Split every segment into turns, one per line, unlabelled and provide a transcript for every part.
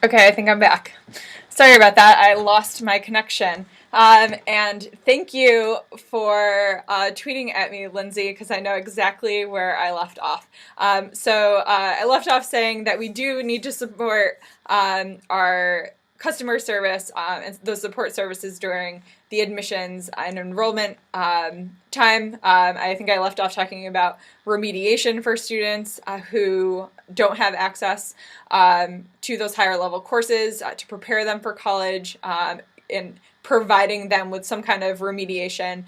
Okay, I think I'm back. Sorry about that. I lost my connection. And thank you for tweeting at me, Lindsay, because I know exactly where I left off. I left off saying that we do need to support our customer service and those support services during the admissions and enrollment time. I think I left off talking about remediation for students who don't have access to those higher level courses to prepare them for college and providing them with some kind of remediation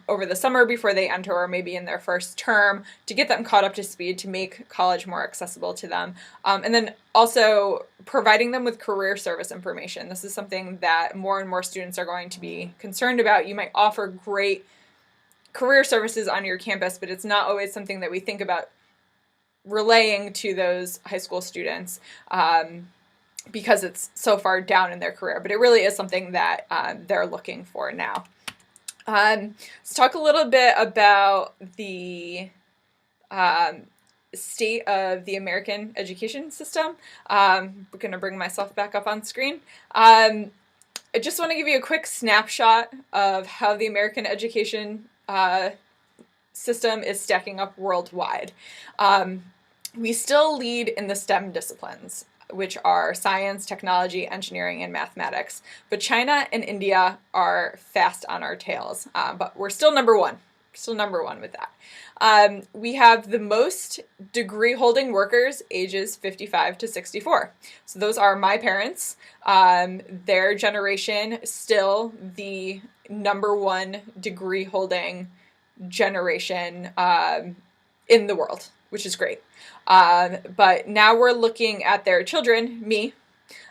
over the summer before they enter, or maybe in their first term, to get them caught up to speed to make college more accessible to them. And then also providing them with career service information. This is something that more and more students are going to be concerned about. You might offer great career services on your campus, but it's not always something that we think about relaying to those high school students because it's so far down in their career. But it really is something that they're looking for now. Let's talk a little bit about the state of the American education system. I'm going to bring myself back up on screen. I just want to give you a quick snapshot of how the American education system is stacking up worldwide. We still lead in the STEM disciplines, which are science, technology, engineering, and mathematics. But China and India are fast on our tails. But we're still number one. Still number one with that. We have the most degree-holding workers ages 55 to 64. So those are my parents. Their generation, still the number one degree-holding generation in the world, which is great. But now we're looking at their children, me,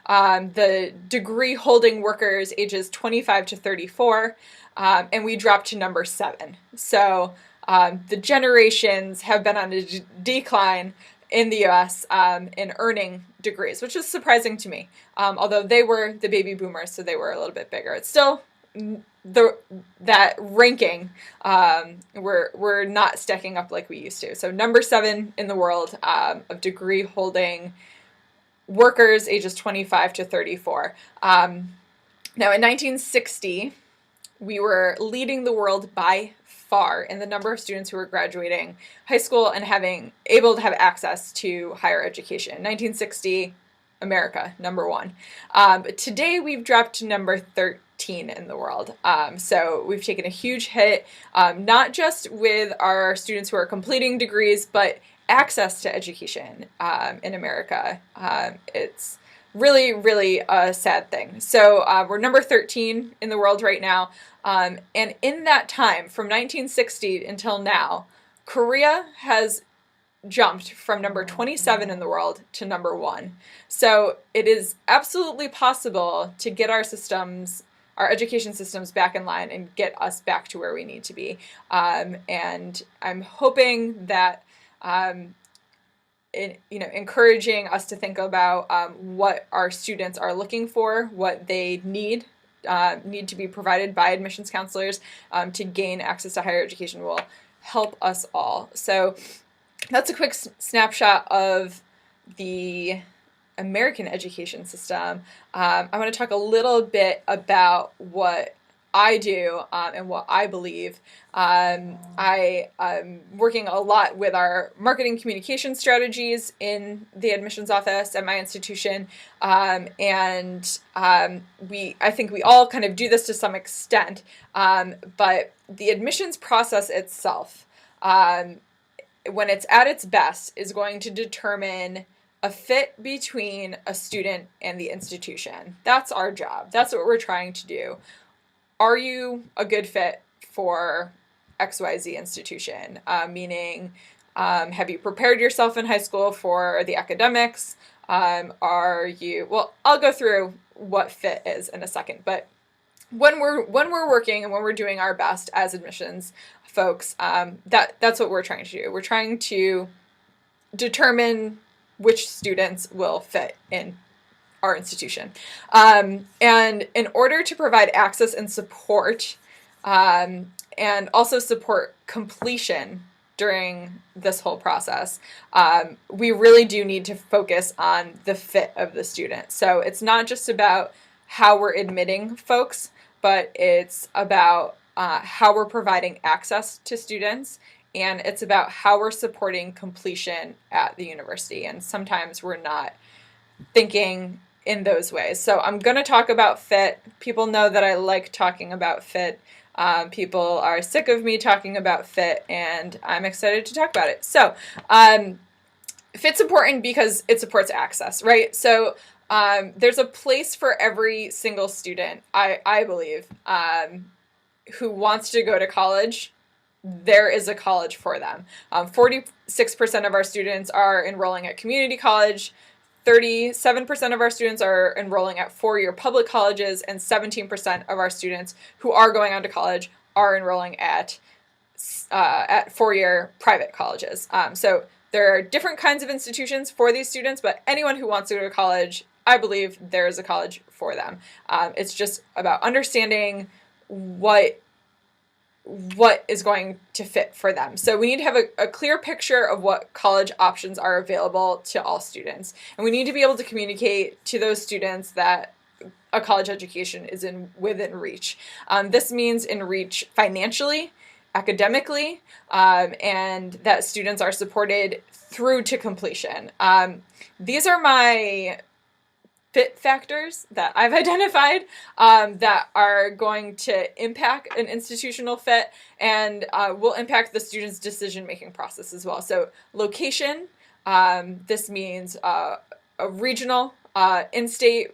the degree-holding workers ages 25 to 34, and we dropped to number 7. So the generations have been on a decline in the U.S. In earning degrees, which is surprising to me. Although they were the baby boomers, so they were a little bit bigger. It's still that ranking, we're not stacking up like we used to. So number 7 in the world of degree holding workers ages 25 to 34. Now in 1960, we were leading the world by far in the number of students who were graduating high school and able to have access to higher education. 1960, America, number 1. But today we've dropped to number 13 in the world. So we've taken a huge hit, not just with our students who are completing degrees, but access to education in America. It's really, really a sad thing. So we're number 13 in the world right now. And in that time, from 1960 until now, Korea has jumped from number 27 in the world to number 1. So it is absolutely possible to get our education systems back in line and get us back to where we need to be. And I'm hoping that encouraging us to think about what our students are looking for, what they need to be provided by admissions counselors to gain access to higher education will help us all. So that's a quick snapshot of the American education system. I want to talk a little bit about what I do and what I believe. I'm working a lot with our marketing communication strategies in the admissions office at my institution, I think we all kind of do this to some extent, but the admissions process itself, when it's at its best, is going to determine a fit between a student and the institution. That's our job. That's what we're trying to do. Are you a good fit for XYZ institution? Meaning, have you prepared yourself in high school for the academics? Well, I'll go through what fit is in a second, but when we're working and when we're doing our best as admissions folks, that's what we're trying to do. We're trying to determine which students will fit in our institution. And in order to provide access and support, and also support completion during this whole process. We really do need to focus on the fit of the student. So it's not just about how we're admitting folks, but it's about how we're providing access to students, and it's about how we're supporting completion at the university. And sometimes we're not thinking in those ways. So I'm going to talk about fit. People know that I like talking about fit. People are sick of me talking about fit, and I'm excited to talk about it. So fit's important because it supports access, right? So there's a place for every single student, I believe, who wants to go to college. There is a college for them. 46% of our students are enrolling at community college. 37% of our students are enrolling at four-year public colleges, and 17% of our students who are going on to college are enrolling at four-year private colleges. So there are different kinds of institutions for these students, but anyone who wants to go to college, I believe there is a college for them. It's just about understanding what is going to fit for them. So we need to have a clear picture of what college options are available to all students. And we need to be able to communicate to those students that a college education is within reach. This means in reach financially, academically, and that students are supported through to completion. These are my fit factors that I've identified that are going to impact an institutional fit and will impact the student's decision-making process as well. So location, this means a regional, in-state,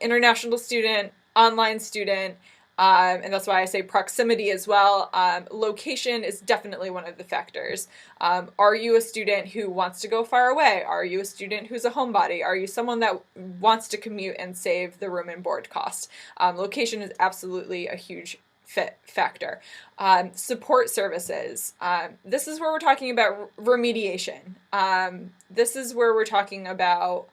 international student, online student, and that's why I say proximity as well. Location is definitely one of the factors. Are you a student who wants to go far away? Are you a student who's a homebody? Are you someone that wants to commute and save the room and board cost? Location is absolutely a huge fit factor. Support services. This is where we're talking about remediation. This is where we're talking about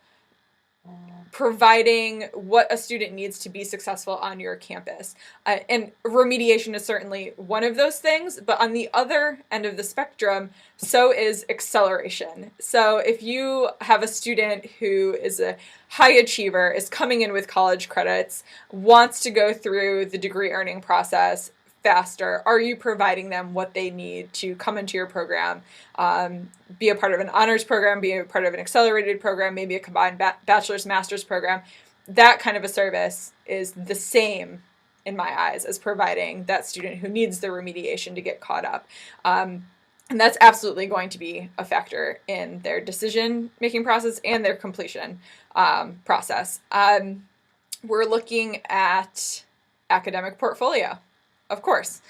providing what a student needs to be successful on your campus. And remediation is certainly one of those things, but on the other end of the spectrum, so is acceleration. So if you have a student who is a high achiever, is coming in with college credits, wants to go through the degree earning process faster, are you providing them what they need to come into your program, be a part of an honors program, be a part of an accelerated program, maybe a combined bachelor's, master's program? That kind of a service is the same, in my eyes, as providing that student who needs the remediation to get caught up. And that's absolutely going to be a factor in their decision-making process and their completion process. We're looking at academic portfolio. Of course.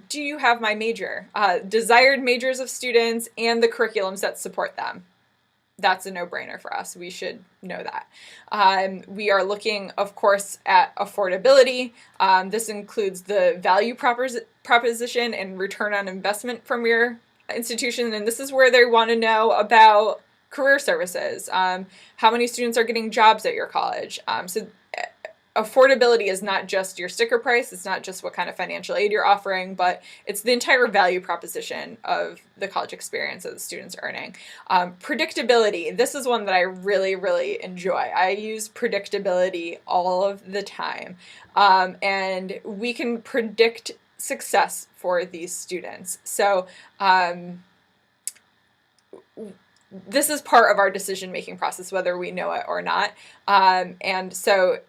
Do you have my major? Desired majors of students and the curriculums that support them. That's a no-brainer for us. We should know that. We are looking, of course, at affordability. This includes the value proposition and return on investment from your institution. And this is where they want to know about career services. How many students are getting jobs at your college? So affordability is not just your sticker price, it's not just what kind of financial aid you're offering, but it's the entire value proposition of the college experience that the student's earning. Predictability, this is one that I really, really enjoy. I use predictability all of the time, and we can predict success for these students. So this is part of our decision-making process, whether we know it or not. And so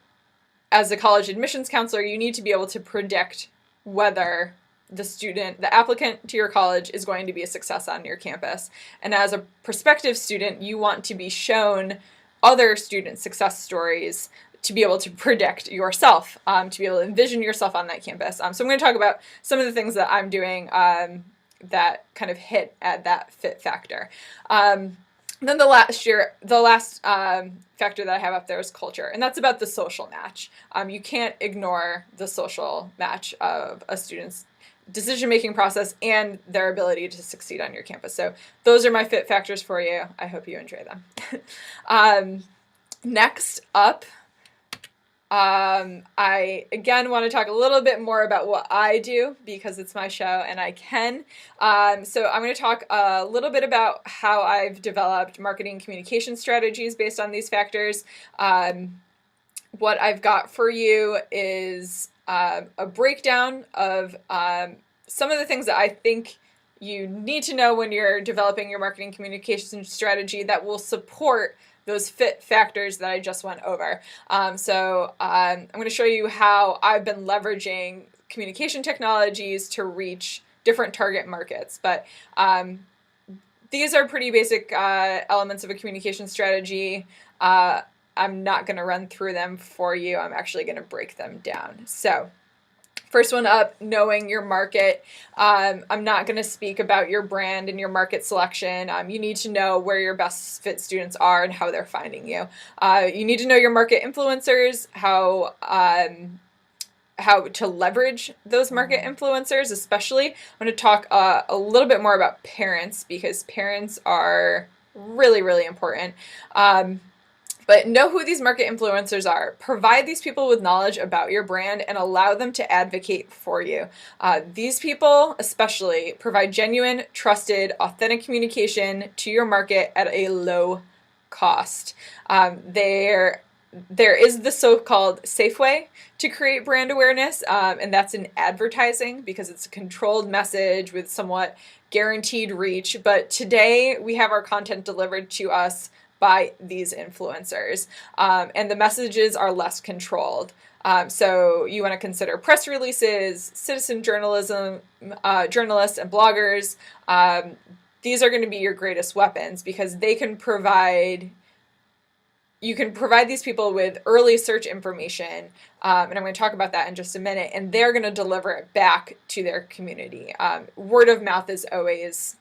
as a college admissions counselor, you need to be able to predict whether the applicant to your college is going to be a success on your campus. And as a prospective student, you want to be shown other student success stories to be able to predict yourself, to be able to envision yourself on that campus. So I'm going to talk about some of the things that I'm doing that kind of hit at that fit factor. Then the last factor that I have up there is culture, and that's about the social match. You can't ignore the social match of a student's decision-making process and their ability to succeed on your campus. So those are my fit factors for you. I hope you enjoy them. Next up, I, again, want to talk a little bit more about what I do because it's my show and I can. So I'm going to talk a little bit about how I've developed marketing communication strategies based on these factors. What I've got for you is a breakdown of some of the things that I think you need to know when you're developing your marketing communication strategy that will support those fit factors that I just went over. So I'm going to show you how I've been leveraging communication technologies to reach different target markets. But these are pretty basic elements of a communication strategy. I'm not going to run through them for you. I'm actually going to break them down. So first one up, knowing your market. I'm not going to speak about your brand and your market selection. You need to know where your best fit students are and how they're finding you. You need to know your market influencers, how to leverage those market influencers, especially. I'm going to talk a little bit more about parents because parents are really, really important. But know who these market influencers are. Provide these people with knowledge about your brand and allow them to advocate for you. These people especially provide genuine, trusted, authentic communication to your market at a low cost. There is the so-called safe way to create brand awareness, and that's in advertising because it's a controlled message with somewhat guaranteed reach. But today we have our content delivered to us by these influencers, and the messages are less controlled. So you want to consider press releases, citizen journalism, journalists and bloggers. These are going to be your greatest weapons because they can provide. You can provide these people with early search information, and I'm going to talk about that in just a minute, and they're going to deliver it back to their community. Word of mouth is always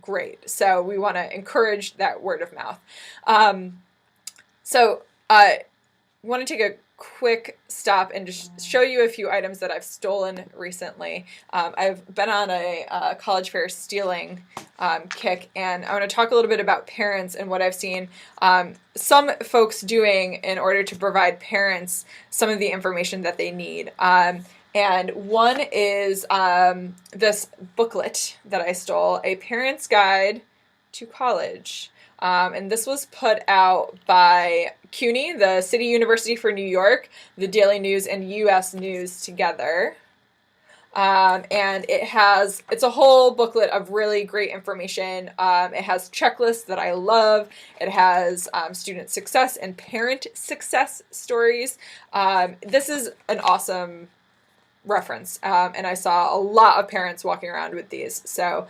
great. So we want to encourage that word of mouth. So I want to take a quick stop and just show you a few items that I've stolen recently. I've been on a college fair stealing kick, and I want to talk a little bit about parents and what I've seen some folks doing in order to provide parents some of the information that they need. And one is this booklet that I stole, A Parent's Guide to College. And this was put out by CUNY, the City University for New York, the Daily News, and U.S. News together. And it's a whole booklet of really great information. It has checklists that I love. It has student success and parent success stories. This is an awesome reference, and I saw a lot of parents walking around with these. So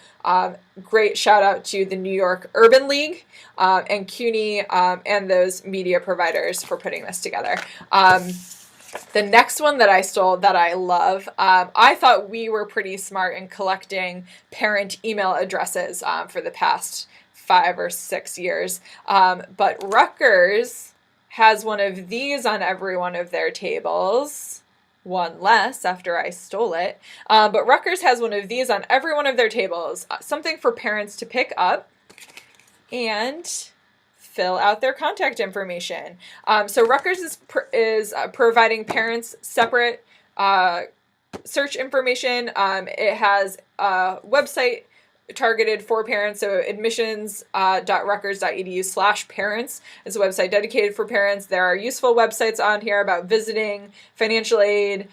great shout out to the New York Urban League and CUNY and those media providers for putting this together. The next one that I stole that I love, I thought we were pretty smart in collecting parent email addresses for the past 5 or 6 years, but Rutgers has one of these on every one of their tables. One less after I stole it. But Rutgers has one of these on every one of their tables. Something for parents to pick up and fill out their contact information. So Rutgers is providing parents separate search information. It has a website targeted for parents, so admissions.rutgers.edu/parents is a website dedicated for parents. There are useful websites on here about visiting, financial aid,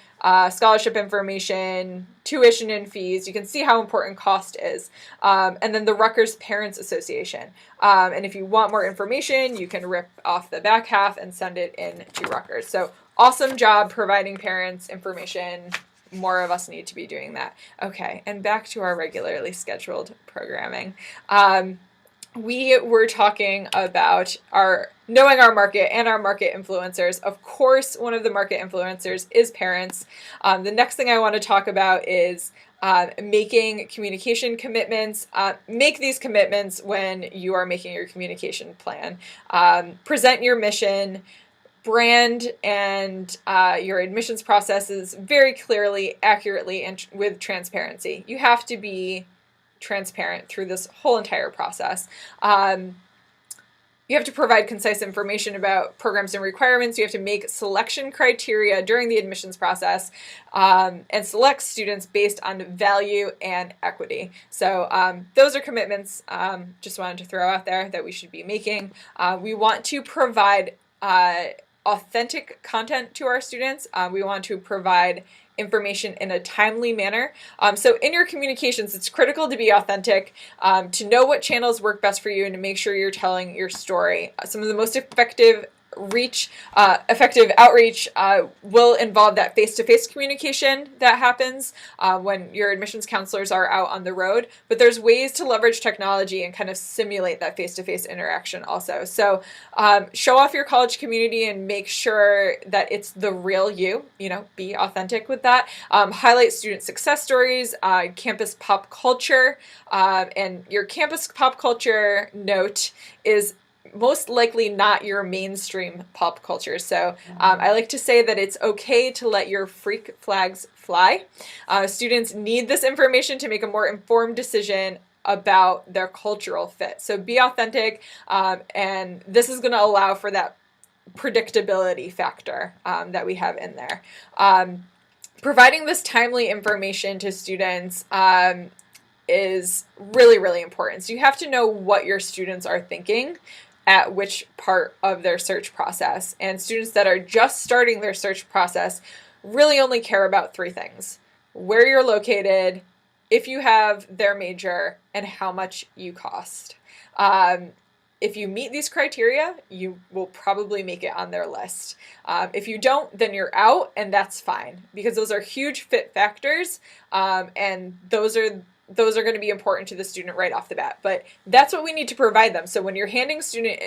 scholarship information, tuition and fees. You can see how important cost is. And then the Rutgers Parents Association. And if you want more information, you can rip off the back half and send it in to Rutgers. So awesome job providing parents information. More of us need to be doing that. Okay, and back to our regularly scheduled programming. We were talking about knowing our market and our market influencers. Of course, one of the market influencers is parents. The next thing I want to talk about is making communication commitments. Make these commitments when you are making your communication plan. Present your mission, brand, and your admissions processes very clearly, accurately, and with transparency. You have to be transparent through this whole entire process. You have to provide concise information about programs and requirements. You have to make selection criteria during the admissions process, and select students based on value and equity. So those are commitments just wanted to throw out there that we should be making. We want to provide authentic content to our students. We want to provide information in a timely manner. So in your communications, it's critical to be authentic, to know what channels work best for you, and to make sure you're telling your story. Some of the most effective outreach will involve that face-to-face communication that happens when your admissions counselors are out on the road, but there's ways to leverage technology and kind of simulate that face-to-face interaction also. So show off your college community and make sure that it's the real you, be authentic with that. Highlight student success stories, campus pop culture, and your campus pop culture note is most likely not your mainstream pop culture. So I like to say that it's okay to let your freak flags fly. Students need this information to make a more informed decision about their cultural fit. So be authentic, and this is going to allow for that predictability factor that we have in there. Providing this timely information to students is really, really important. So you have to know what your students are thinking at which part of their search process. And students that are just starting their search process really only care about three things: where you're located, if you have their major, and how much you cost. If you meet these criteria, you will probably make it on their list. If you don't, then you're out, and that's fine, because those are huge fit factors, and those are going to be important to the student right off the bat. But that's what we need to provide them. So when you're handing student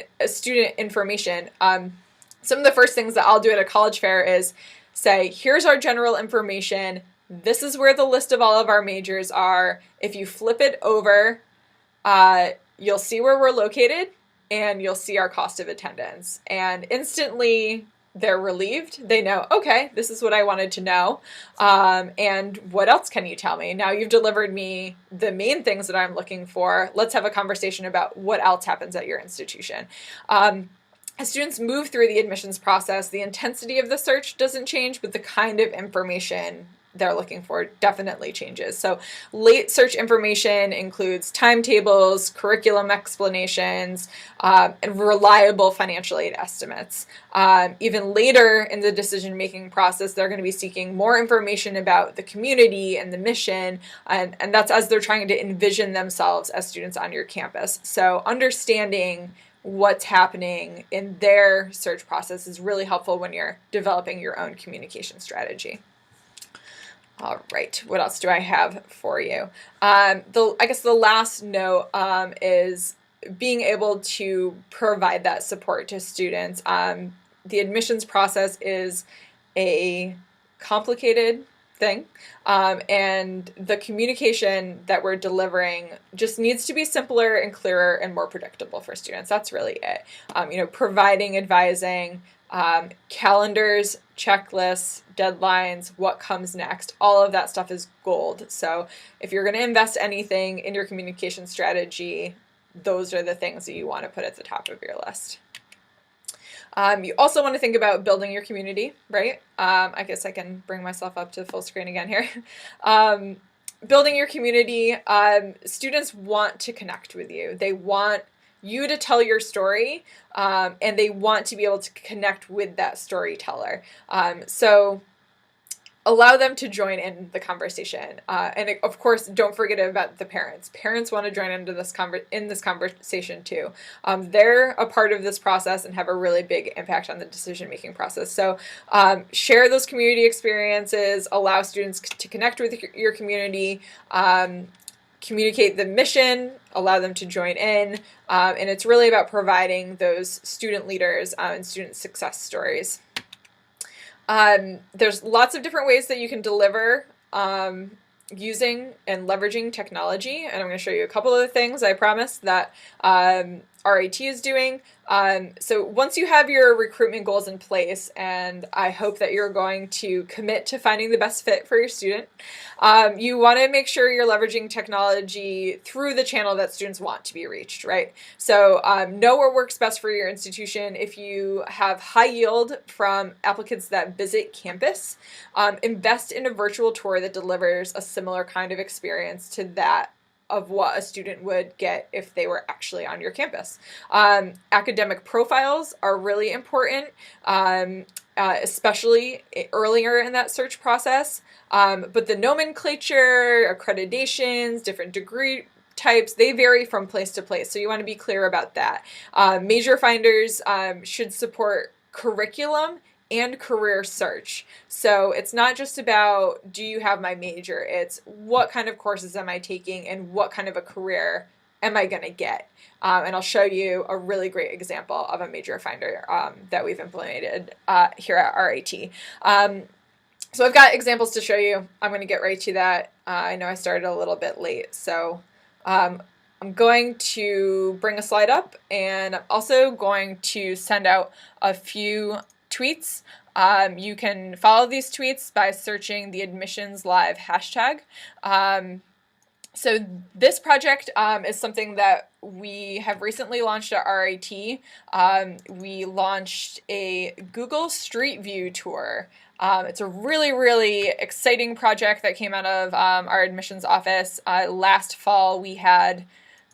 information, some of the first things that I'll do at a college fair is say, here's our general information. This is where the list of all of our majors are. If you flip it over, you'll see where we're located, and you'll see our cost of attendance. And instantly they're relieved. They know, okay, this is what I wanted to know. And what else can you tell me? Now you've delivered me the main things that I'm looking for. Let's have a conversation about what else happens at your institution. As students move through the admissions process, the intensity of the search doesn't change, but the kind of information they're looking for definitely changes. So late search information includes timetables, curriculum explanations, and reliable financial aid estimates. Even later in the decision-making process, they're going to be seeking more information about the community and the mission, and that's as they're trying to envision themselves as students on your campus. So understanding what's happening in their search process is really helpful when you're developing your own communication strategy. All right, what else do I have for you? I guess the last note is being able to provide that support to students. The admissions process is a complicated thing, and the communication that we're delivering just needs to be simpler and clearer and more predictable for students. That's really it. Providing advising, calendars, checklists, deadlines, what comes next, all of that stuff is gold. So if you're going to invest anything in your communication strategy, those are the things that you want to put at the top of your list. You also want to think about building your community, right? I guess I can bring myself up to full screen again here. Building your community, students want to connect with you. They want you to tell your story, and they want to be able to connect with that storyteller. So allow them to join in the conversation. And of course, don't forget about the parents. Parents want to join into this conversation too. They're a part of this process and have a really big impact on the decision-making process. So share those community experiences, allow students to connect with your community, communicate the mission, allow them to join in, and it's really about providing those student leaders and student success stories. There's lots of different ways that you can deliver using and leveraging technology, and I'm going to show you a couple of the things I promise that are RIT is doing. So once you have your recruitment goals in place, and I hope that you're going to commit to finding the best fit for your student, you want to make sure you're leveraging technology through the channel that students want to be reached, right? So know what works best for your institution. If you have high yield from applicants that visit campus, invest in a virtual tour that delivers a similar kind of experience to that of what a student would get if they were actually on your campus. Academic profiles are really important, especially earlier in that search process. But the nomenclature, accreditations, different degree types, they vary from place to place. So you want to be clear about that. Major finders should support curriculum and career search. So it's not just about, do you have my major? It's what kind of courses am I taking and what kind of a career am I going to get? And I'll show you a really great example of a major finder that we've implemented here at RIT. So I've got examples to show you. I'm going to get right to that. I know I started a little bit late, so I'm going to bring a slide up, and I'm also going to send out a few tweets. You can follow these tweets by searching the Admissions Live hashtag. So this project is something that we have recently launched at RIT. We launched a Google Street View tour. It's a really, really exciting project that came out of our admissions office. Last fall we had,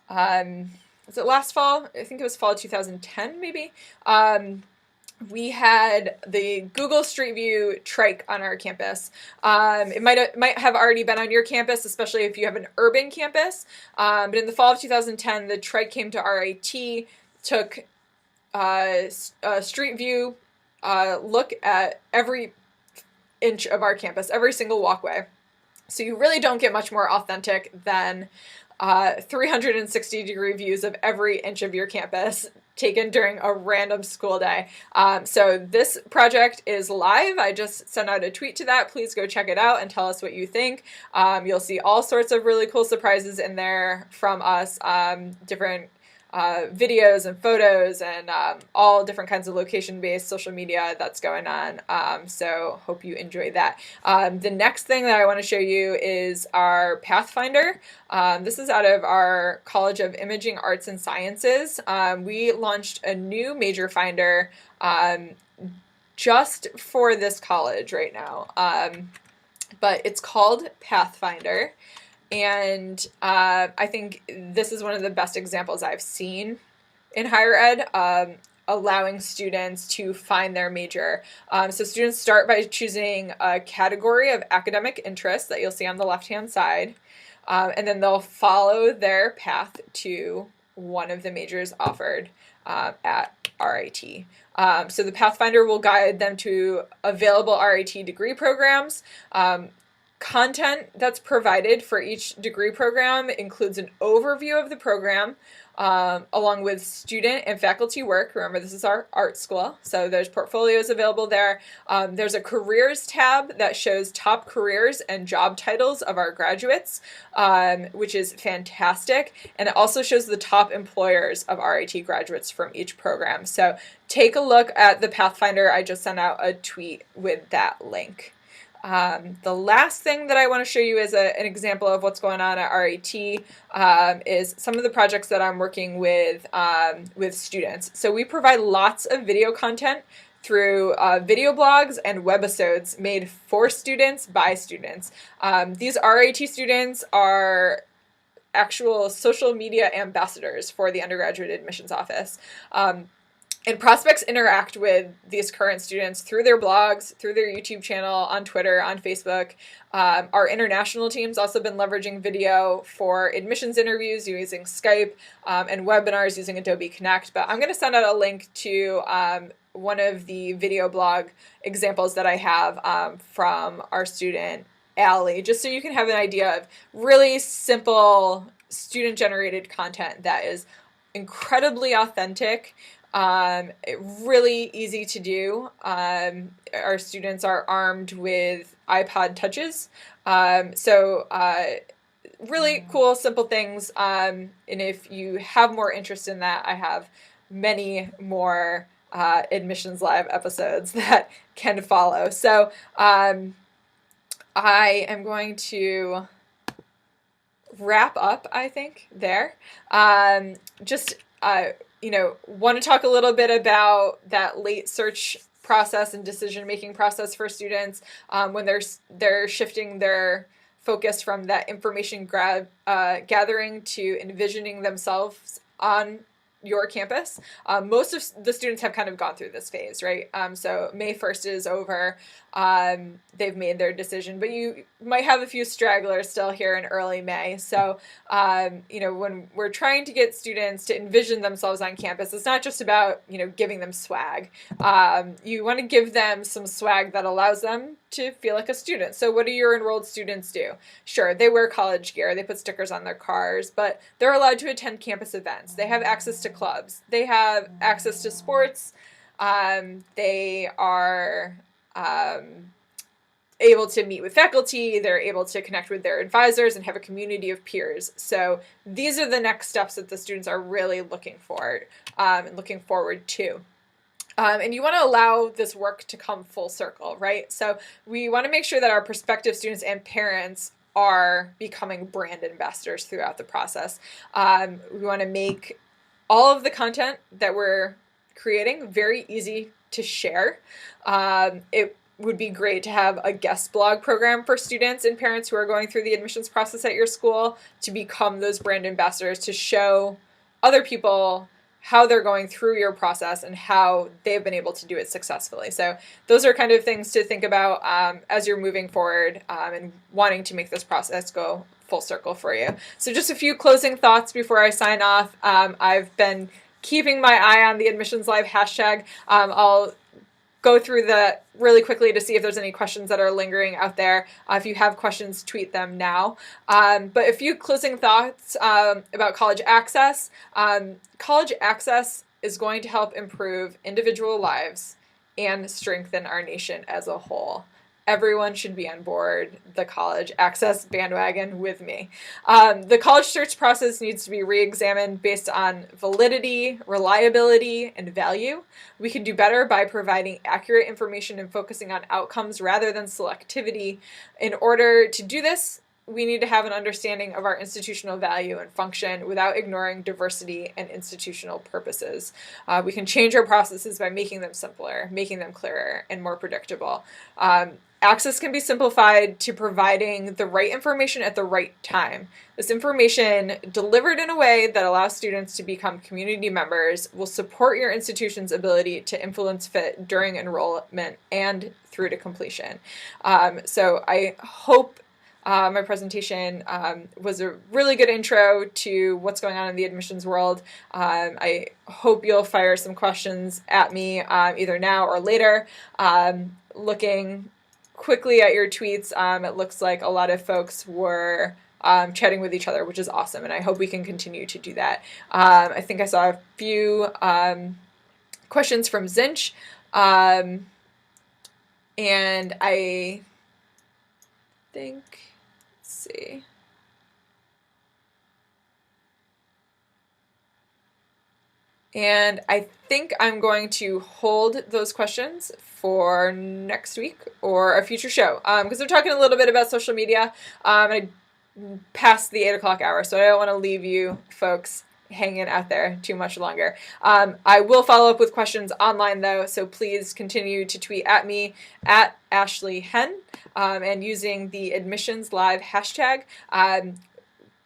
was it last fall? I think it was fall 2010 maybe. We had the Google Street View trike on our campus. It might have already been on your campus, especially if you have an urban campus. But in the fall of 2010, the trike came to RIT, took a Street View look at every inch of our campus, every single walkway. So you really don't get much more authentic than 360-degree views of every inch of your campus taken during a random school day. So this project is live. I just sent out a tweet to that. Please go check it out and tell us what you think. You'll see all sorts of really cool surprises in there from us, different videos and photos and all different kinds of location-based social media that's going on. So hope you enjoy that. The next thing that I want to show you is our Pathfinder. This is out of our College of Imaging Arts and Sciences. We launched a new major finder just for this college right now. But it's called Pathfinder. And I think this is one of the best examples I've seen in higher ed, allowing students to find their major. So students start by choosing a category of academic interest that you'll see on the left-hand side, and then they'll follow their path to one of the majors offered at RIT. So the Pathfinder will guide them to available RIT degree programs. Content that's provided for each degree program includes an overview of the program, along with student and faculty work. Remember, this is our art school, so there's portfolios available there. There's a careers tab that shows top careers and job titles of our graduates, which is fantastic. And it also shows the top employers of RIT graduates from each program. So take a look at the Pathfinder. I just sent out a tweet with that link. The last thing that I want to show you is an example of what's going on at RIT is some of the projects that I'm working with students. So we provide lots of video content through video blogs and webisodes made for students by students. These RIT students are actual social media ambassadors for the undergraduate admissions office. And prospects interact with these current students through their blogs, through their YouTube channel, on Twitter, on Facebook. Our international team's also been leveraging video for admissions interviews using Skype and webinars using Adobe Connect. But I'm going to send out a link to one of the video blog examples that I have from our student, Allie, just so you can have an idea of really simple student-generated content that is incredibly authentic. Really easy to do. Our students are armed with iPod touches. So really cool, simple things. And if you have more interest in that, I have many more Admissions Live episodes that can follow. So I am going to wrap up, I think, there. Just, want to talk a little bit about that late search process and decision-making process for students when they're shifting their focus from that information gathering to envisioning themselves on your campus. Most of the students have kind of gone through this phase, right? So May 1st is over. They've made their decision, but you might have a few stragglers still here in early May. So, when we're trying to get students to envision themselves on campus, it's not just about, giving them swag. You want to give them some swag that allows them to feel like a student. So what do your enrolled students do? Sure, they wear college gear, they put stickers on their cars, but they're allowed to attend campus events. They have access to clubs. They have access to sports. They are able to meet with faculty. They're able to connect with their advisors and have a community of peers. So these are the next steps that the students are really looking for and looking forward to. And you want to allow this work to come full circle, right? So we want to make sure that our prospective students and parents are becoming brand ambassadors throughout the process. We want to make all of the content that we're creating very easy to share. It would be great to have a guest blog program for students and parents who are going through the admissions process at your school to become those brand ambassadors, to show other people how they're going through your process and how they've been able to do it successfully. So those are kind of things to think about as you're moving forward and wanting to make this process go full circle for you. So just a few closing thoughts before I sign off. I've been keeping my eye on the Admissions Live hashtag. I'll go through that really quickly to see if there's any questions that are lingering out there. If you have questions, tweet them now. But a few closing thoughts about college access. College access is going to help improve individual lives and strengthen our nation as a whole. Everyone should be on board the college access bandwagon with me. The college search process needs to be re-examined based on validity, reliability, and value. We can do better by providing accurate information and focusing on outcomes rather than selectivity. In order to do this, we need to have an understanding of our institutional value and function without ignoring diversity and institutional purposes. We can change our processes by making them simpler, making them clearer, and more predictable. Access can be simplified to providing the right information at the right time. This information, delivered in a way that allows students to become community members, will support your institution's ability to influence fit during enrollment and through to completion. So I hope my presentation was a really good intro to what's going on in the admissions world. I hope you'll fire some questions at me either now or later. Looking quickly at your tweets, it looks like a lot of folks were chatting with each other, which is awesome, and I hope we can continue to do that. I think I saw a few questions from Zinch, and I think, let's see. And I think I'm going to hold those questions for next week or a future show because we're talking a little bit about social media past the 8 o'clock hour, so I don't want to leave you folks hanging out there too much longer. I will follow up with questions online though, so please continue to tweet at me at Ashley Hen and using the Admissions Live hashtag.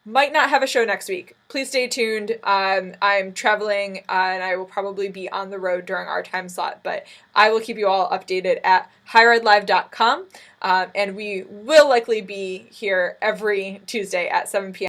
Might not have a show next week. Please stay tuned. I'm traveling and I will probably be on the road during our time slot, but I will keep you all updated at higheredlive.com and we will likely be here every Tuesday at 7 p.m.